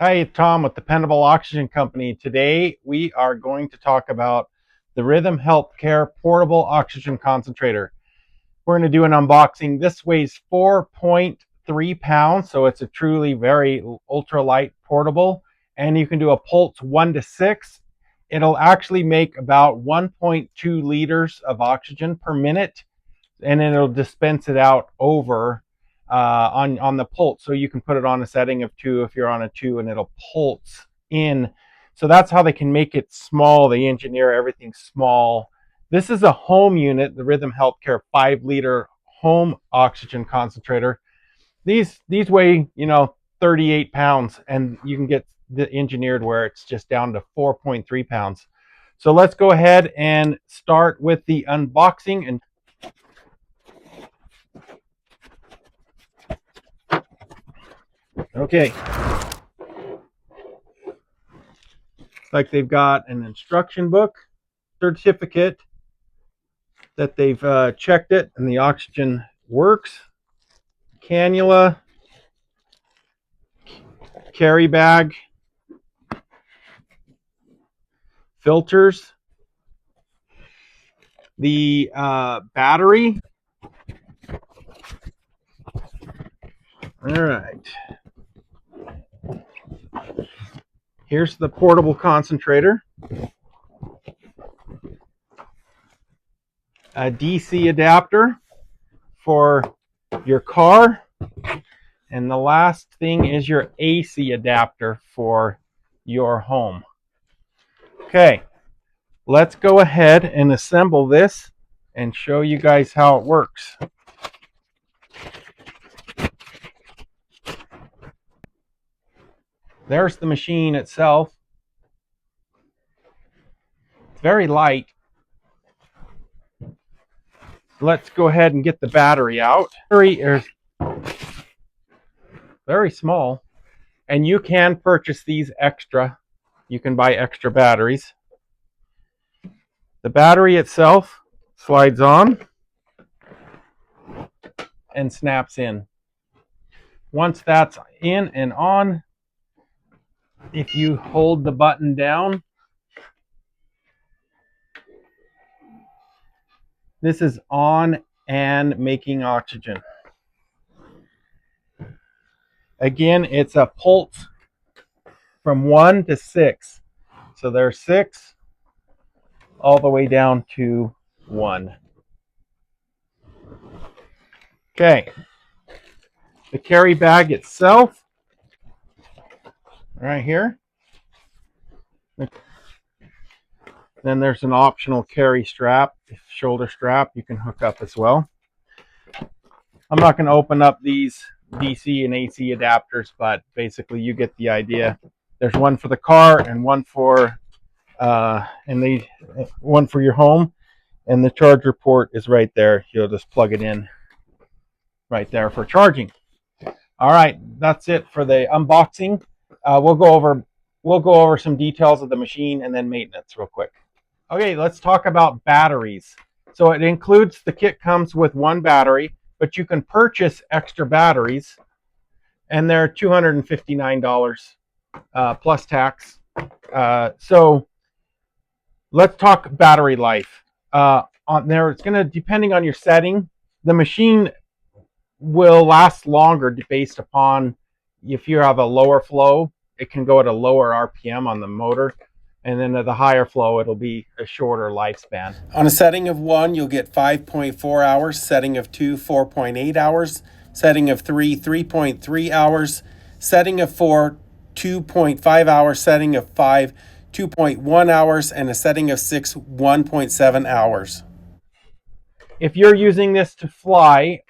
Hi, it's Tom with Dependable Oxygen Company. Today we are going to talk about the Rythm Healthcare Portable Oxygen Concentrator. We're going to do an unboxing. This weighs 4.3 pounds, so it's a truly very ultralight portable, and you can do a pulse 1 to 6. It'll actually make about 1.2 liters of oxygen per minute, and then it'll dispense it out over on the pulse. So you can put it on a setting of 2 if you're on a 2, and it'll pulse in. So that's how they can make it small. They engineer everything small. This is a home unit, the Rythm Healthcare 5-liter home oxygen concentrator. These weigh 38 pounds, and you can get the engineered where it's just down to 4.3 pounds. So let's go ahead and start with the unboxing. And okay, like they've got an instruction book, certificate that they've checked it and the oxygen works, cannula, carry bag, filters, the battery. All right, here's the portable concentrator, a DC adapter for your car, and the last thing is your AC adapter for your home. Okay, let's go ahead and assemble this and show you guys how it works. There's the machine itself. It's very light. Let's go ahead and get the battery out. Battery is very small, and you can purchase these extra. You can buy extra batteries. The battery itself slides on and snaps in. Once that's in and on, if you hold the button down, this is on and making oxygen. Again, it's a pulse from 1 to 6. So there's 6 all the way down to 1. Okay. The carry bag itself, right here. Then there's an optional carry strap, shoulder strap you can hook up as well. I'm not going to open up these DC and AC adapters, but basically you get the idea. There's one for the car and one for one for your home, and the charger port is right there. You'll just plug it in right there for charging. All right, that's it for the unboxing. We'll go over some details of the machine and then maintenance real quick. Okay, let's talk about batteries. So it includes, the kit comes with 1 battery, but you can purchase extra batteries, and they're $259 plus tax. So let's talk battery life. On there, it's going to, depending on your setting, the machine will last longer based upon if you have a lower flow. It can go at a lower RPM on the motor, and then at the higher flow it'll be a shorter lifespan. On a setting of 1, you'll get 5.4 hours, setting of 2, 4.8 hours, setting of 3, 3.3 hours, setting of 4, 2.5 hours, setting of 5, 2.1 hours, and a setting of 6, 1.7 hours. If you're using this to fly,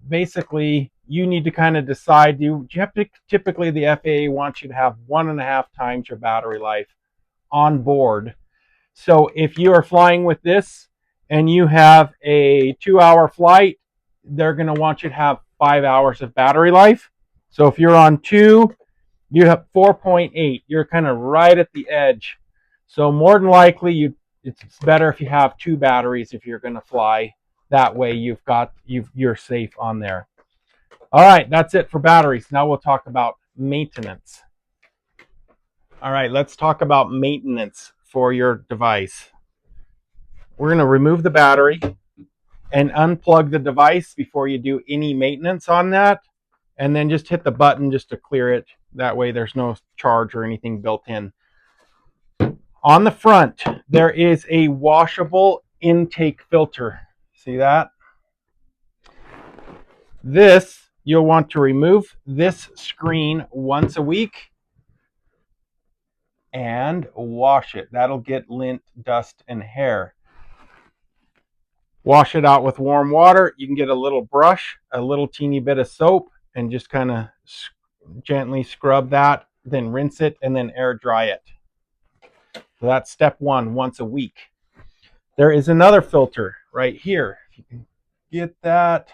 basically you need to kind of decide, you have to, typically the FAA wants you to have 1.5 times your battery life on board. So if you are flying with this and you have a 2-hour flight, they're going to want you to have 5 hours of battery life. So if you're on 2, you have 4.8. You're kind of right at the edge. So more than likely, it's better if you have 2 batteries if you're going to fly. That way you're safe on there. All right, that's it for batteries. Now we'll talk about maintenance. All right, let's talk about maintenance for your device. We're going to remove the battery and unplug the device before you do any maintenance on that. And then just hit the button just to clear it. That way there's no charge or anything built in. On the front, there is a washable intake filter. See that? This, you'll want to remove this screen once a week and wash it. That'll get lint, dust, and hair. Wash it out with warm water. You can get a little brush, a little teeny bit of soap, and just kind of gently scrub that, then rinse it, and then air dry it. So that's step one, once a week. There is another filter right here. If you can get that,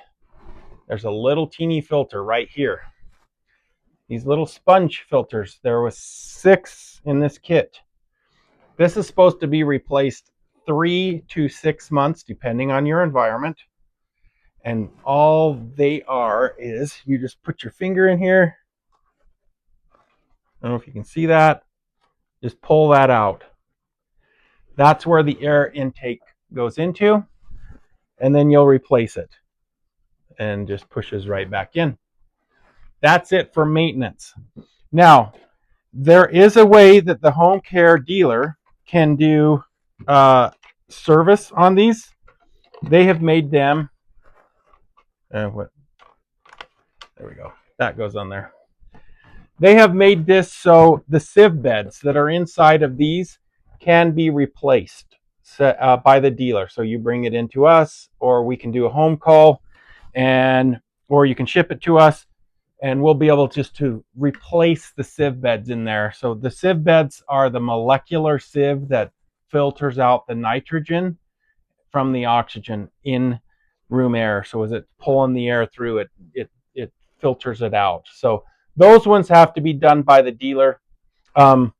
there's a little teeny filter right here. These little sponge filters, there was 6 in this kit. This is supposed to be replaced 3 to 6 months, depending on your environment. And all they are is you just put your finger in here. I don't know if you can see that. Just pull that out. That's where the air intake goes into. And then you'll replace it. And just pushes right back in. That's it for maintenance. Now, there is a way that the home care dealer can do service on these. They have made them. There we go. That goes on there. They have made this so the sieve beds that are inside of these can be replaced by the dealer. So you bring it into us, or we can do a home call, or you can ship it to us, and we'll be able just to replace the sieve beds in there. So the sieve beds are the molecular sieve that filters out the nitrogen from the oxygen in room air. So as it's pulling the air through it, it filters it out. So those ones have to be done by the dealer. But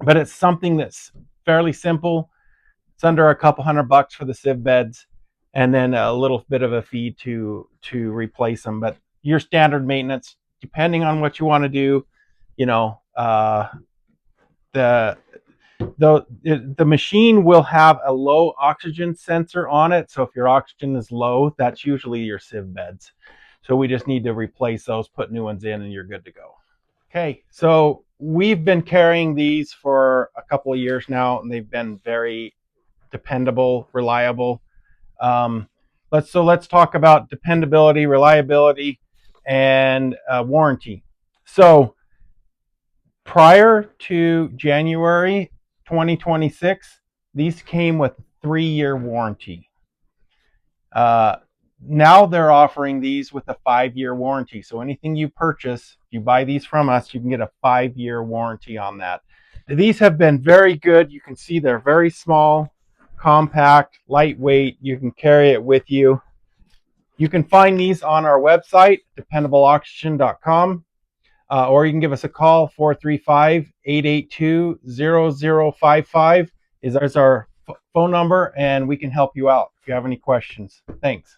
it's something that's fairly simple. It's under a couple $100 for the sieve beds, and then a little bit of a fee to replace them. But your standard maintenance, depending on what you want to do, the machine will have a low oxygen sensor on it. So if your oxygen is low, that's usually your sieve beds. So we just need to replace those, put new ones in, and you're good to go. Okay, so we've been carrying these for a couple of years now, and they've been very dependable, reliable. Let's talk about dependability, reliability, and warranty. So prior to January 2026, these came with 3-year warranty. Now they're offering these with a 5-year warranty. So anything you purchase, if you buy these from us, you can get a 5-year warranty on that. These have been very good. You can see they're very small, compact, lightweight. You can carry it with you. You can find these on our website, dependableoxygen.com, or you can give us a call, 435-882-0055 is our phone number, and we can help you out if you have any questions. Thanks.